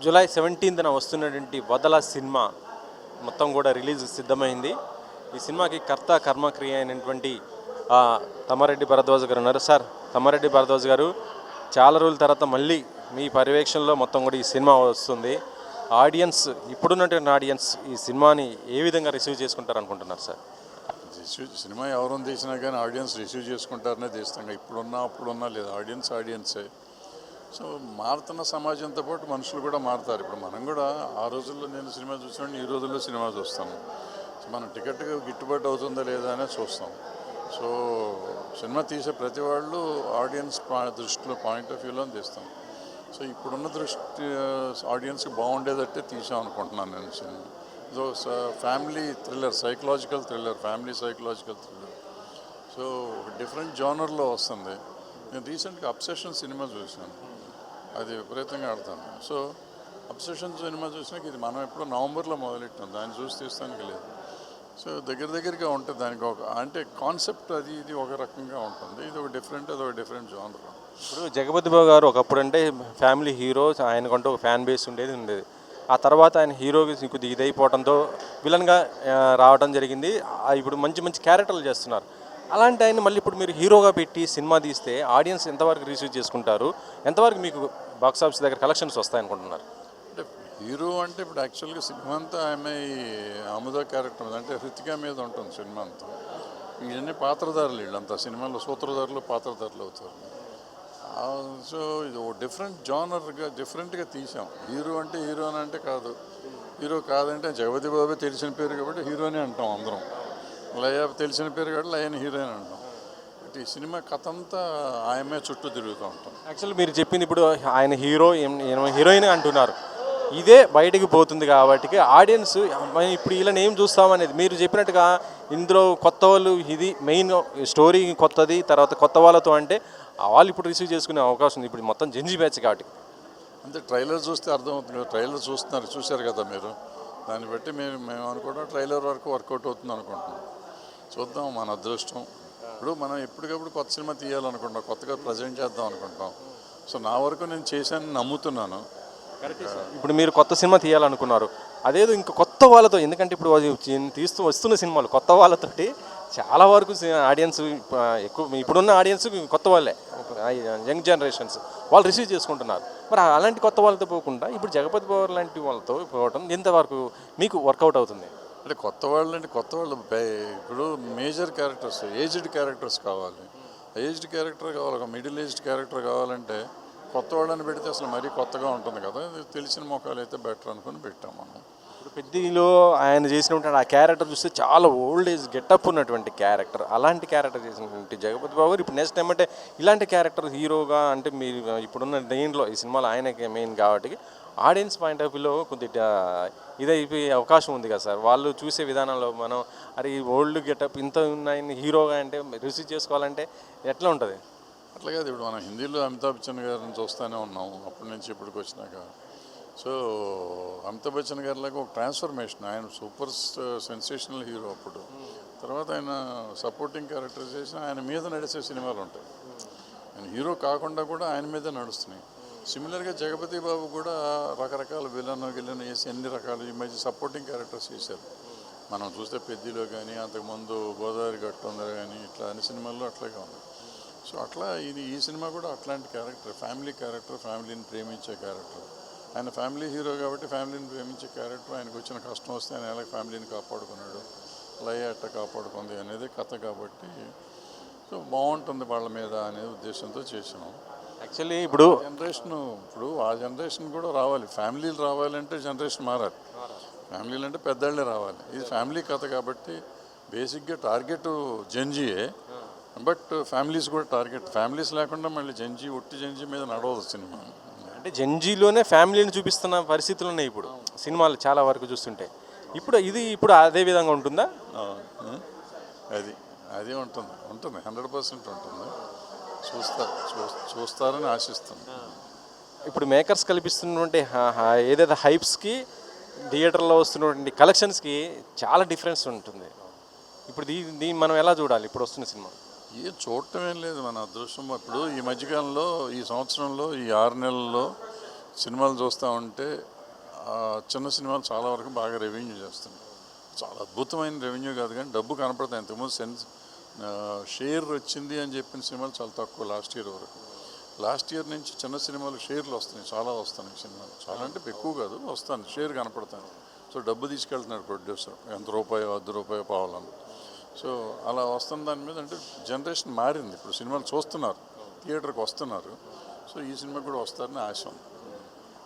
July 17న వస్తున్నటువంటి వదల cinema మొత్తం కూడా రిలీజ్ సిద్ధమైంది. ఈ సినిమాకి కర్త కర్మక్రియ అయినటువంటి తమ్మారెడ్డి భరద్వాజ్ గారు ఉన్నారు. సార్, తమ్మారెడ్డి భరద్వాజ్ గారు, చాలా రోజుల తర్వాత మళ్ళీ మీ పర్యవేక్షణలో మొత్తం కూడా ఈ సినిమా వస్తుంది. ఆడియన్స్, ఇప్పుడున్నటువంటి ఆడియన్స్ ఈ సినిమాని ఏ విధంగా రిసీవ్ చేసుకుంటారు అనుకుంటున్నారు సార్? సినిమా ఎవరైనా తీసినా కానీ ఆడియన్స్ రిసీవ్ చేసుకుంటారనే తీస్తాం. అప్పుడున్నా లేదు, ఆడియన్సే. సో మారుతున్న సమాజంతో పాటు మనుషులు కూడా మారుతారు. ఇప్పుడు మనం కూడా ఆ రోజుల్లో నేను సినిమా చూసినప్పుడు ఈ రోజుల్లో సినిమా చూస్తాను. సో మనం టికెట్గా గిట్టుబాటు అవుతుందా లేదా అనేది చూస్తాం. సో సినిమా తీసే ప్రతి వాళ్ళు ఆడియన్స్ దృష్టిలో పాయింట్ ఆఫ్ వ్యూలో తీస్తాం. సో ఇప్పుడున్న దృష్టి ఆడియన్స్కి బాగుండేదట్టే తీసాం అనుకుంటున్నాను నేను సినిమా. So family thriller, psychological thriller, family psychological thriller. So different జోనర్లో వస్తుంది. నేను రీసెంట్గా అబ్సెషన్ సినిమా చూశాను, అది విపరీతంగా ఆడతాను. సో అబ్సెషన్ సినిమా చూసినాక ఇది మనం ఎప్పుడో నవంబర్లో మొదలెట్టాం, దాన్ని చూసి తీస్తానికి లేదు. సో దగ్గరగా ఉంటుంది. దానికి ఒక అంటే కాన్సెప్ట్ అది ఇది ఒక రకంగా ఉంటుంది, ఇది ఒక డిఫరెంట్ జోనర్. ఇప్పుడు జగపతి బాబు గారు ఒకప్పుడు అంటే ఫ్యామిలీ హీరో, ఆయనకంటూ ఒక ఫ్యాన్ బేస్ ఉండేది. ఆ తర్వాత ఆయన హీరోకి కొద్దిగా ఇదైపోవడంతో విలన్గా రావడం జరిగింది. ఇప్పుడు మంచి క్యారెక్టర్లు చేస్తున్నారు. అలాంటి ఆయన మళ్ళీ ఇప్పుడు మీరు హీరోగా పెట్టి సినిమా తీస్తే ఆడియన్స్ ఎంతవరకు రిసీవ్ చేసుకుంటారు, ఎంతవరకు మీకు బాక్స్ ఆఫీస్ దగ్గర కలెక్షన్స్ వస్తాయనుకుంటున్నారు? అంటే హీరో అంటే ఇప్పుడు యాక్చువల్గా సినిమా అంతా ఆమె అముద క్యారెక్టర్ మీద, అంటే హృతిక మీద ఉంటుంది సినిమా అంతా. ఇవన్నీ పాత్రధారులు, వీళ్ళంతా సినిమాలో సూత్రధారులు, పాత్రధారులు అవుతారు. సో ఇది ఒక డిఫరెంట్గా తీసాం. హీరో అంటే కాదు, హీరో కాదంటే జగపతి బాబే తెలిసిన పేరు కాబట్టి హీరోనే అంటాం అందరం. లయ తెలిసిన పేరు కాబట్టి లయని హీరోయిన్ అంటాం. ఈ సినిమా కథ అంతా ఆయమే చుట్టూ తిరుగుతూ ఉంటాం. యాక్చువల్లీ మీరు చెప్పింది ఇప్పుడు ఆయన హీరోయిన్ అంటున్నారు, ఇదే బయటికి పోతుంది కాబట్టి ఆడియన్స్ ఇప్పుడు ఇలా ఏం చూస్తామనేది మీరు చెప్పినట్టుగా ఇందులో కొత్త వాళ్ళు, ఇది మెయిన్ స్టోరీ కొత్తది, తర్వాత కొత్త వాళ్ళతో అంటే వాళ్ళు ఇప్పుడు రిసీవ్ చేసుకునే అవకాశం ఉంది. ఇప్పుడు మొత్తం జెన్జీ బ్యాచ్ కాబట్టి అంతే. ట్రైలర్ చూస్తే అర్థమవుతుంది కదా, ట్రైలర్ చూశారు కదా మీరు, దాన్ని బట్టి మేము అనుకోవడం ట్రైలర్ వరకు వర్కౌట్ అవుతుంది అనుకుంటున్నాం. చూద్దాం, మన అదృష్టం. ఇప్పుడు మనం ఎప్పటికప్పుడు కొత్త సినిమా తీయాలనుకుంటాం, కొత్తగా ప్రజెంట్ చేద్దాం అనుకుంటాం. సో నా వరకు నేను చేశాను, నమ్ముతున్నాను. ఇప్పుడు మీరు కొత్త సినిమా తీయాలనుకున్నారు, అదేదో ఇంకా కొత్త వాళ్ళతో, ఎందుకంటే ఇప్పుడు వస్తున్న సినిమాలు కొత్త వాళ్ళతోటి చాలా వరకు ఆడియన్స్ ఎక్కువ, ఇప్పుడున్న ఆడియన్స్ కొత్త వాళ్ళే, యంగ్ జనరేషన్స్ వాళ్ళు రిసీవ్ చేసుకుంటున్నారు. మరి అలాంటి కొత్త వాళ్ళతో పోకుండా ఇప్పుడు జగపతి బాబు లాంటి వాళ్ళతో పోవడం ఎంతవరకు మీకు వర్కౌట్ అవుతుంది? అంటే కొత్త వాళ్ళు ఇప్పుడు మేజర్ క్యారెక్టర్స్, ఏజ్డ్ క్యారెక్టర్స్ కావాలి. ఏజ్డ్ క్యారెక్టర్ కావాలి, ఒక మిడిల్ ఏజ్డ్ క్యారెక్టర్ కావాలంటే కొత్త వాళ్ళని పెడితే అసలు మరీ కొత్తగా ఉంటుంది కదా. తెలిసిన మొక్కలు అయితే బెటర్ అనుకుని పెట్టాం మనం. ఇప్పుడు పెద్దలో ఆయన చేసినటువంటి ఆ క్యారెక్టర్ చూస్తే చాలా ఓల్డ్ ఏజ్ గెటప్ ఉన్నటువంటి క్యారెక్టర్, అలాంటి క్యారెక్టర్ చేసినటువంటి జగపతి బాబు ఇప్పుడు నెక్స్ట్ టైం అంటే ఇలాంటి క్యారెక్టర్ హీరోగా అంటే మీరు ఇప్పుడున్న దేంట్లో ఈ సినిమాలో ఆయనకి మెయిన్ కాబట్టి ఆడియన్స్ పాయింట్ ఆఫ్ వ్యూలో కొద్దిగా ఇదైపోయే అవకాశం ఉంది కదా సార్. వాళ్ళు చూసే విధానంలో మనం అరే ఈ ఓల్డ్ గెటప్ ఇంత ఉన్నాయని హీరోగా అంటే రిసీవ్ చేసుకోవాలంటే ఎట్లా ఉంటుంది? అట్లా కాదు, ఇప్పుడు మనం హిందీలో అమితాబ్ బచ్చన్ గారిని చూస్తూనే ఉన్నాం అప్పటి నుంచి ఇప్పటికి వచ్చినాక. సో అమితాబ్ బచ్చన్ గారిలాగా ఒక ట్రాన్స్ఫర్మేషన్, ఆయన సూపర్ సెన్సేషనల్ హీరో అప్పుడు. తర్వాత ఆయన సపోర్టింగ్ క్యారెక్టర్ చేసిన ఆయన మీద నడిచే సినిమాలు ఉంటాయి. ఆయన హీరో కాకుండా కూడా ఆయన మీదే నడుస్తున్నాయి. సిమిలర్గా జగపతి బాబు కూడా రకరకాల విలన్ వేసి అన్ని రకాలు ఈ మధ్య సపోర్టింగ్ క్యారెక్టర్స్ చేశారు. మనం చూస్తే పెద్దిలో కానీ, అంతకుముందు గోదావరి గట్టు కానీ, ఇట్లా అన్ని సినిమాల్లో అట్లాగే ఉంది. సో అట్లా ఈ సినిమా కూడా అట్లాంటి క్యారెక్టర్, ఫ్యామిలీని ప్రేమించే క్యారెక్టర్. ఆయన ఫ్యామిలీ హీరో కాబట్టి ఫ్యామిలీని ప్రేమించే క్యారెక్టర్. ఆయనకు వచ్చిన కష్టం వస్తే ఆయన ఎలా ఫ్యామిలీని కాపాడుకున్నాడు, లయ అట్ట కాపాడుకుంది అనేది కథ కాబట్టి సో బాగుంటుంది వాళ్ళ మీద అనే ఉద్దేశంతో చేసినాం. యాక్చువల్లీ ఇప్పుడు ఆ జనరేషన్ కూడా రావాలి, ఫ్యామిలీలు రావాలంటే జనరేషన్ మారాలి. ఫ్యామిలీలు అంటే పెద్దవాళ్ళే రావాలి. ఇది ఫ్యామిలీ కథ కాబట్టి బేసిక్గా టార్గెట్ జెన్జీయే, బట్ ఫ్యామిలీస్ కూడా టార్గెట్. ఫ్యామిలీస్ లేకుండా మళ్ళీ ఒట్టి జెన్జీ మీద నడవదు సినిమా. అంటే జెన్జీలోనే ఫ్యామిలీని చూపిస్తున్న పరిస్థితులు ఉన్నాయి ఇప్పుడు సినిమాలు చాలా వరకు చూస్తుంటే. ఇప్పుడు అదే విధంగా ఉంటుందా? అది ఉంటుంది 100% ఉంటుంది. చూస్తారని ఆశిస్తుంది. ఇప్పుడు మేకర్స్ కల్పిస్తున్నటువంటి ఏదైతే హైప్స్కి థియేటర్లో వస్తున్నటువంటి కలెక్షన్స్కి చాలా డిఫరెన్స్ ఉంటుంది. ఇప్పుడు దీన్ని మనం ఎలా చూడాలి ఇప్పుడు వస్తున్న సినిమా? చూడటం ఏం లేదు, మన అదృష్టం. ఇప్పుడు ఈ మధ్యకాలంలో, ఈ సంవత్సరంలో, ఈ 6 నెలల్లో సినిమాలు చూస్తూ ఉంటే చిన్న సినిమాలు చాలా వరకు బాగా రెవెన్యూ చేస్తున్నాయి. చాలా అద్భుతమైన రెవెన్యూ కాదు కానీ డబ్బు కనపడతాయి. ఇంతకుముందు షేర్ వచ్చింది అని చెప్పిన సినిమాలు చాలా తక్కువ లాస్ట్ ఇయర్ వరకు. లాస్ట్ ఇయర్ నుంచి చిన్న సినిమాలు షేర్లు వస్తున్నాయి, చాలా వస్తున్నాయి సినిమాలు. చాలా అంటే ఎక్కువ కాదు, వస్తాను, షేర్ కనపడతాను. సో డబ్బు తీసుకెళ్తున్నారు ప్రొడ్యూసర్, ఎంత రూపాయో 10 రూపాయో పావాలని. సో అలా వస్తున్న దాని మీద అంటే జనరేషన్ మారింది. ఇప్పుడు సినిమాలు చూస్తున్నారు, థియేటర్కి వస్తున్నారు. సో ఈ సినిమా కూడా వస్తారని ఆశ ఉంది.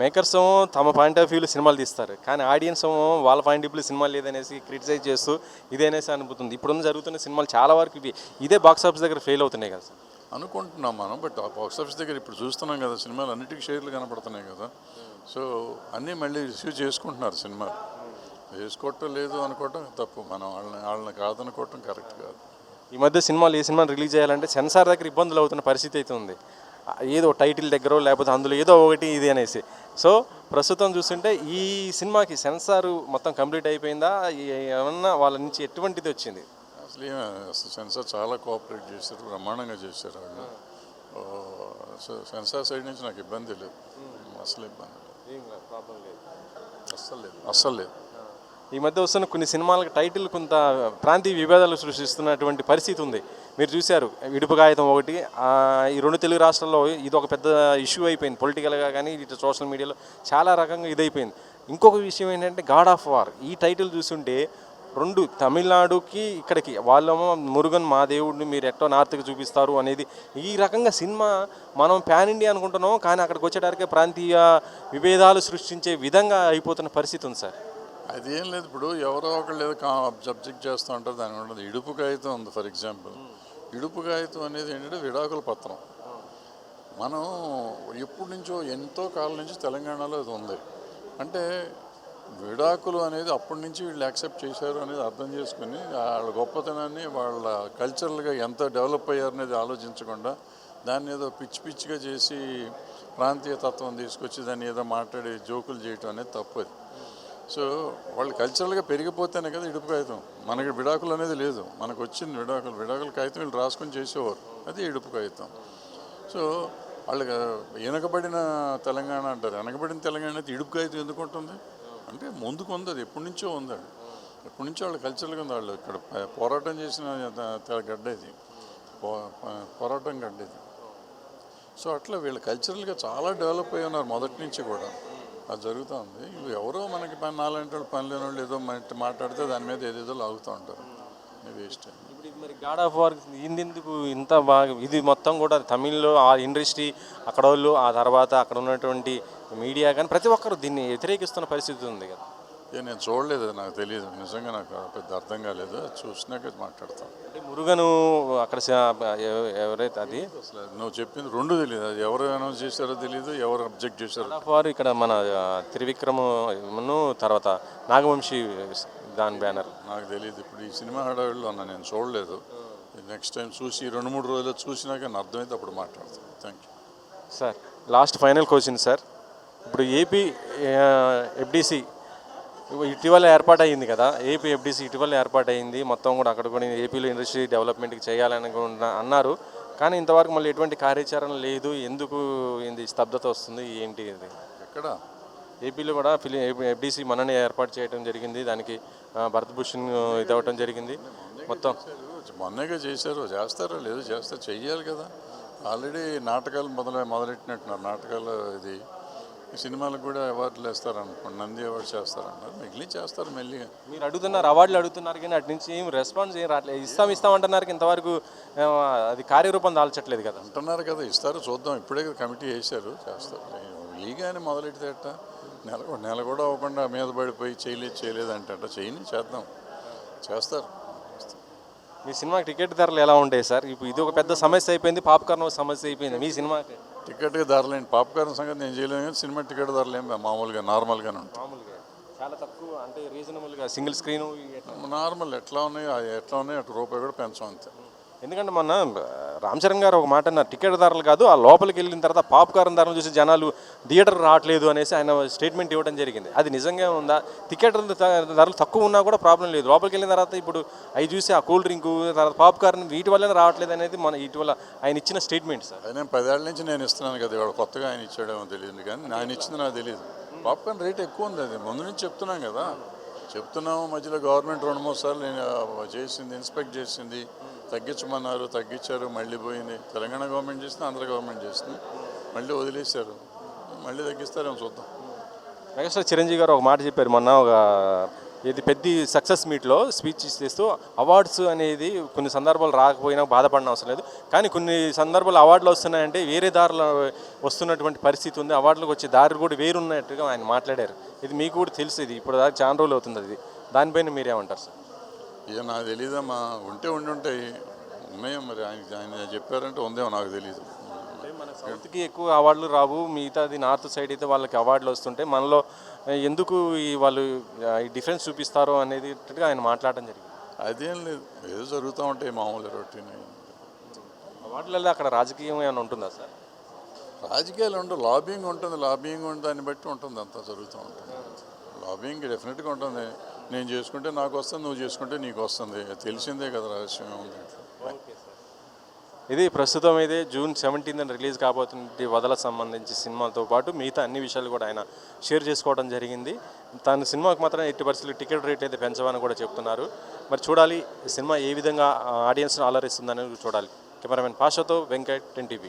మేకర్స్ ఏమో తమ పాయింట్ ఆఫ్ వ్యూలో సినిమాలు తీస్తారు, కానీ ఆడియన్స్ ఏమో వాళ్ళ పాయింట్ ఆఫ్ వ్యూలో సినిమాలు లేదనేసి క్రిటిసైజ్ చేస్తూ ఇదేనేసి అనిపిస్తుంది. ఇప్పుడున్న జరుగుతున్న సినిమాలు చాలా వరకు ఇదే బాక్స్ ఆఫీస్ దగ్గర ఫెయిల్ అవుతున్నాయి కదా సార్. అనుకుంటున్నాం మనం, బట్ ఆ బాక్స్ ఆఫీస్ దగ్గర ఇప్పుడు చూస్తున్నాం కదా, సినిమాలు అన్నిటికీ షేర్లు కనపడుతున్నాయి కదా. సో అన్నీ మళ్ళీ రిసీవ్ చేసుకుంటున్నారు సినిమాలు. వేసుకోవటం లేదు అనుకోవటం తప్పు, మనం వాళ్ళని కాదనుకోవటం కరెక్ట్ కాదు. ఈ మధ్య సినిమాలు ఏ సినిమాని రిలీజ్ చేయాలంటే సెన్సార్ దగ్గర ఇబ్బందులు అవుతున్న పరిస్థితి అయితే ఉంది. ఏదో టైటిల్ దగ్గర లేకపోతే అందులో ఏదో ఒకటి ఇది అనేసి. సో ప్రస్తుతం చూస్తుంటే ఈ సినిమాకి సెన్సార్ మొత్తం కంప్లీట్ అయిపోయిందా, ఏమన్నా వాళ్ళ నుంచి ఎటువంటిది వచ్చింది? అసలు సెన్సార్ చాలా కోఆపరేట్ చేశారు, బ్రహ్మాండంగా చేశారు వాళ్ళు. సో సెన్సార్ సైడ్ నుంచి నాకు ఇబ్బంది లేదు, అసలు ఇబ్బంది అస్సలు లేదు. ఈ మధ్య వస్తున్న కొన్ని సినిమాలకు టైటిల్ కొంత ప్రాంతీయ విభేదాలు సృష్టిస్తున్నటువంటి పరిస్థితి ఉంది. మీరు చూశారు ఇడుపు కాగితం ఒకటి, ఈ 2 తెలుగు రాష్ట్రాల్లో ఇది ఒక పెద్ద ఇష్యూ అయిపోయింది పొలిటికల్గా, కానీ ఇటు సోషల్ మీడియాలో చాలా రకంగా ఇదైపోయింది. ఇంకొక విషయం ఏంటంటే గాడ్ ఆఫ్ వార్, ఈ టైటిల్ చూస్తుంటే 2 తమిళనాడుకి ఇక్కడికి వాళ్ళేమో మురుగన్ మా దేవుడిని మీరు ఎట్టో నార్త్కి చూపిస్తారు అనేది, ఈ రకంగా సినిమా మనం ప్యాన్ ఇండియా అనుకుంటున్నాం, కానీ అక్కడికి వచ్చేటప్పటికే ప్రాంతీయ విభేదాలు సృష్టించే విధంగా అయిపోతున్న పరిస్థితి ఉంది సార్. అదేం లేదు, ఇప్పుడు ఎవరో ఒకళ్ళు ఏదో సబ్జెక్ట్ చేస్తూ ఉంటారు, దాని ఉండదు. ఇడుపు కాగితం ఉంది ఫర్ ఎగ్జాంపుల్. ఇడుపు కాగితం అనేది ఏంటంటే విడాకుల పత్రం. మనం ఎప్పటి నుంచో ఎంతో కాలం నుంచి తెలంగాణలో అది ఉంది. అంటే విడాకులు అనేది అప్పటి నుంచి వీళ్ళు యాక్సెప్ట్ చేశారు అనేది అర్థం చేసుకుని వాళ్ళ గొప్పతనాన్ని, వాళ్ళ కల్చరల్గా ఎంత డెవలప్ అయ్యారు అనేది ఆలోచించకుండా దాన్ని ఏదో పిచ్చిగా చేసి ప్రాంతీయ తత్వం తీసుకొచ్చి దాన్ని ఏదో మాట్లాడి జోకులు చేయటం అనేది తప్పది. సో వాళ్ళు కల్చరల్గా పెరిగిపోతేనే కదా ఇడుపు కాగితం. మనకి విడాకులు అనేది లేదు, మనకు వచ్చింది విడాకుల కాగితం వీళ్ళు రాసుకొని చేసేవారు, అది ఇడుపు కాగితం. సో వాళ్ళకి వెనకబడిన తెలంగాణ అంటారు, వెనకబడిన తెలంగాణ అయితే ఇడుపు కాగితం ఎందుకు ఉంటుంది అంటే ముందుకు ఉంది, అది ఎప్పటి నుంచో ఉంది. ఎప్పటి నుంచో వాళ్ళు కల్చరల్గా ఉంది. వాళ్ళు ఇక్కడ పోరాటం చేసిన గడ్డ ఇది, పోరాటం గడ్డ ఇది. సో అట్లా వీళ్ళు కల్చరల్గా చాలా డెవలప్ అయ్యి ఉన్నారు మొదటి నుంచి కూడా, అది జరుగుతూ ఉంది. ఇవి ఎవరో మనకి నాలంటి వాళ్ళు పని లేని వాళ్ళు ఏదో మాట్లాడితే దాని మీద ఏదేదో లాగుతూ ఉంటారు, వేస్ట్. ఇప్పుడు ఇది మరి గాడ్ ఆఫ్ వార్ ఇందుకు ఇంత బాగా ఇది మొత్తం కూడా తమిళ్లో ఆ ఇండస్ట్రీ అక్కడ వాళ్ళు, ఆ తర్వాత అక్కడ ఉన్నటువంటి మీడియా కానీ ప్రతి ఒక్కరు దీన్ని వ్యతిరేకిస్తున్న పరిస్థితి ఉంది కదా. నేను చూడలేదు, నాకు తెలియదు, నిజంగా నాకు పెద్ద అర్థం కాలేదు. అది చూసినాక మాట్లాడతాను. అంటే మురుగను అక్కడ ఎవరైతే అది అసలు నువ్వు చెప్పింది 2 తెలియదు, అది ఎవరు అనౌన్స్ చేశారో తెలియదు, ఎవరు అబ్జెక్ట్ చేశారో. వారు ఇక్కడ మన త్రివిక్రమను తర్వాత నాగవంశీ దాని బ్యానర్ నాకు తెలియదు. ఇప్పుడు ఈ సినిమా హడావిడిలో ఉన్నా, నేను చూడలేదు. నెక్స్ట్ టైం చూసి 2-3 రోజులు చూసినాక నేను అర్థమైతే అప్పుడు మాట్లాడతాను. Thank you sir. Last final question sir. ఇప్పుడు ఏపీ ఎఫ్డిసి ఇటీవల ఏర్పాటైంది కదా, ఏపీ ఎఫ్డిసి ఇటీవల ఏర్పాటైంది, మొత్తం కూడా అక్కడ కూడా ఏపీలో ఇండస్ట్రీ డెవలప్మెంట్కి చేయాలని అన్నారు, కానీ ఇంతవరకు మళ్ళీ ఎటువంటి కార్యాచరణ లేదు. ఎందుకు ఏంది స్తబ్దత వస్తుంది, ఏంటి ఇది? ఎక్కడ ఏపీలో కూడా ఎఫ్డిసి మననే ఏర్పాటు చేయడం జరిగింది, దానికి భరత్ భూషణ్ ఇది అవ్వటం జరిగింది. మొత్తం మొన్నగా చేశారు, చేస్తారో లేదు, చేస్తారు, చెయ్యాలి కదా. ఆల్రెడీ నాటకాలు మొదలెట్టినట్టున్నారు. నాటకాలు ఇది సినిమాలకు కూడా అవార్డులు వేస్తారనుకోండి, నంది అవార్డు చేస్తారన్నారు, మిగిలి చేస్తారు మెల్లిగా. మీరు అడుగుతున్నారు, అవార్డులు అడుగుతున్నారు, కానీ అటు నుంచి ఏం రెస్పాన్స్ ఏం రావట్లేదు. ఇస్తామంటున్నారు, ఇంతవరకు అది కార్యరూపం దాల్చట్లేదు కదా. అంటున్నారు కదా, ఇస్తారు, చూద్దాం. ఇప్పుడే కమిటీ వేశారు, చేస్తారు. లీగానే మొదలెడితే అట్ట నెల కూడా అవ్వకుండా మీద పడిపోయి చేయలేదు అంటే అట్ట చేద్దాం, చేస్తారు. మీ సినిమాకి టికెట్ ధరలు ఎలా ఉంటాయి సార్? ఇప్పుడు ఇది ఒక పెద్ద సమస్య అయిపోయింది, పాప్కార్న్ సమస్య అయిపోయింది మీ సినిమాకి. టికెట్ ధరలు ఏంటి, పాప్కార్న్ సంగతి నేను చేయలేను, కానీ సినిమా టికెట్ ధరలు ఏం మామూలుగా నార్మల్గానే ఉంటాయి. మామూలుగా చాలా తక్కువ, అంటే రీజనబుల్గా సింగిల్ స్క్రీన్ నార్మల్ ఎట్లా ఉన్నాయో అటు రూపాయి కూడా పెంచం అంతే. ఎందుకంటే మొన్న రామ్ చరణ్ గారు ఒక మాట అన్నారు, టికెట్ ధరలు కాదు ఆ లోపలికి వెళ్ళిన తర్వాత పాప్కార్న్ ధరలు చూసి జనాలు థియేటర్ రావట్లేదు అనేసి ఆయన స్టేట్మెంట్ ఇవ్వడం జరిగింది. అది నిజంగా ఉందా? టికెట్ ధరలు తక్కువ ఉన్నా కూడా ప్రాబ్లం లేదు, లోపలికి వెళ్ళిన తర్వాత ఇప్పుడు అవి చూసి ఆ కూల్ డ్రింక్ తర్వాత పాప్కార్న్ వీటి వల్లనే రావట్లేదు అనేది మన ఇటీవల ఆయన ఇచ్చిన స్టేట్మెంట్ సార్. ఆయన 10 ఏళ్ళ నుంచి నేను ఇస్తున్నాను కదా, ఇవాళ కొత్తగా ఆయన ఇచ్చాడేమో తెలియదు, కానీ ఆయన ఇచ్చింది నాకు తెలియదు. పాప్కార్న్ రేట్ ఎక్కువ ఉంది, అది ముందు నుంచి చెప్తున్నాం కదా, చెప్తున్నాము. మధ్యలో గవర్నమెంట్ 2-3 సార్లు నేను చేసింది, ఇన్స్పెక్ట్ చేసింది, తగ్గించమన్నారు, తగ్గించారు, మళ్ళీ పోయింది. తెలంగాణ గవర్నమెంట్ చేసింది, ఆంధ్ర గవర్నమెంట్ చేసింది, మళ్ళీ వదిలేశారు, మళ్ళీ తగ్గిస్తారేమో చూద్దాం. మెగాస్టార్ చిరంజీవి గారు ఒక మాట చెప్పారు మొన్న, ఒక ఇది పెద్ద సక్సెస్ మీట్లో స్పీచ్ ఇస్తూ అవార్డ్స్ అనేది కొన్ని సందర్భాలు రాకపోయినా బాధపడిన అవసరం లేదు, కానీ కొన్ని సందర్భాలు అవార్డులు వస్తున్నాయంటే వేరే దారిలో వస్తున్నటువంటి పరిస్థితి ఉంది, అవార్డులకు వచ్చే దారి కూడా వేరున్నట్టుగా ఆయన మాట్లాడారు. ఇది మీకు కూడా తెలుసు, ఇది ఇప్పుడు దాకా చాలా రోజులు అవుతుంది, అది దానిపైన మీరేమంటారు సార్? ఇక నాకు తెలియదమ్మా, ఉంటే ఉంటాయి, ఉన్నాయో మరి ఆయన చెప్పారంటే ఉందేమో నాకు తెలియదు. మన సౌత్కి ఎక్కువ అవార్డులు రావు, మిగతాది నార్త్ సైడ్ అయితే వాళ్ళకి అవార్డులు వస్తుంటే మనలో ఎందుకు వాళ్ళు ఈ డిఫరెన్స్ చూపిస్తారో అనేది ఆయన మాట్లాడడం జరిగింది. అదేం లేదు, ఏదో జరుగుతూ ఉంటాయి మామూలు రొటీన్. అవార్డులలో అక్కడ రాజకీయం ఏమైనా ఉంటుందా సార్? రాజకీయాలు ఉండవు, లాబింగ్ ఉంటుంది, దాన్ని బట్టి ఉంటుంది, అంతా జరుగుతూ ఉంటుంది. లాబింగ్ డెఫినెట్గా ఉంటుంది. నేను చేసుకుంటే నాకు వస్తుంది, నువ్వు చేసుకుంటే నీకు వస్తుంది, తెలిసిందే కదా, రహస్యం ఉంది. ఇది ప్రస్తుతం అయితే June 17th రిలీజ్ కాబోతుంది వదలకు సంబంధించి సినిమాతో పాటు మిగతా అన్ని విషయాలు కూడా ఆయన షేర్ చేసుకోవడం జరిగింది. తన సినిమాకి మాత్రం ఎట్టి పరిస్థితులు టికెట్ రేట్ అయితే పెంచమని కూడా చెప్తున్నారు. మరి చూడాలి ఈ సినిమా ఏ విధంగా ఆడియన్స్ను అలరిస్తుందని చూడాలి. కెమెరామెన్ పాషాతో వెంకట్, 10 TV.